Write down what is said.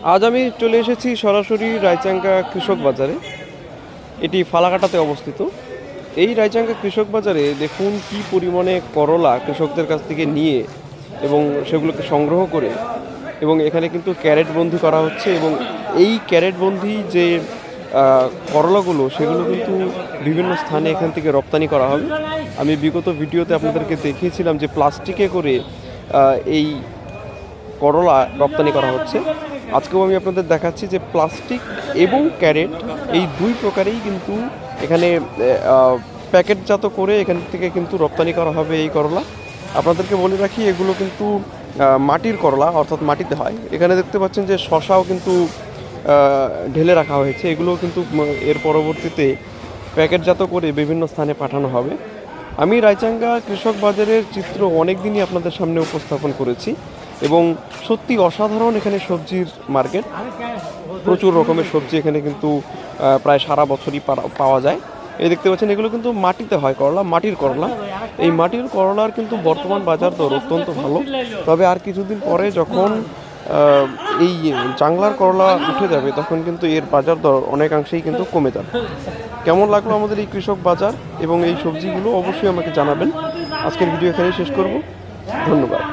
আজ আমি চলে এসেছি সরাসরি রায়চাঙ্গা কৃষক বাজারে। এটি ফালাকাটাতে অবস্থিত। এই রায়চাঙ্গা কৃষক বাজারে দেখুন কি পরিমাণে করলা কৃষকদের কাছ থেকে নিয়ে এবং সেগুলোকে সংগ্রহ করে এবং এখানে কিন্তু ক্যারেট বন্দি করা হচ্ছে এবং এই ক্যারেট বন্দি যে করলাগুলো সেগুলো কিন্তু বিভিন্ন স্থানে এখান থেকে রপ্তানি করা হবে। আমি বিগত ভিডিওতে আপনাদেরকে দেখিয়েছিলাম যে প্লাস্টিকে করে এই করলা রপ্তানি করা হচ্ছে। আজকেও আমি আপনাদের দেখাচ্ছি যে প্লাস্টিক এবং ক্যারেট এই দুই প্রকারেই কিন্তু এখানে প্যাকেটজাত করে এখান থেকে কিন্তু রপ্তানি করা হবে এই করলা। আপনাদেরকে বলে রাখি এগুলো কিন্তু মাটির করলা, অর্থাৎ মাটিতে হয়। এখানে দেখতে পাচ্ছেন যে শশাও কিন্তু ঢেলে রাখা হয়েছে। এগুলো কিন্তু এর পরবর্তীতে প্যাকেটজাত করে বিভিন্ন স্থানে পাঠানো হবে। আমি রায়চাঙ্গা কৃষক বাজারের চিত্র অনেক দিনই আপনাদের সামনে উপস্থাপন করেছি এবং সত্যি অসাধারণ এখানে সবজির মার্কেট। প্রচুর রকমের সবজি এখানে কিন্তু প্রায় সারা বছরই পাওয়া যায়। এই দেখতে পাচ্ছেন এগুলো কিন্তু মাটিতে হয় করলা, মাটির করলা। এই মাটির করলার কিন্তু বর্তমান বাজার দর অত্যন্ত ভালো। তবে আর কিছুদিন পরে যখন এই চাংলার করলা উঠে যাবে তখন কিন্তু এর বাজার দর অনেকাংশেই কিন্তু কমে যাবে। কেমন লাগলো আমাদের এই কৃষক বাজার এবং এই সবজিগুলো অবশ্যই আমাকে জানাবেন। আজকের ভিডিও এখানেই শেষ করব। ধন্যবাদ।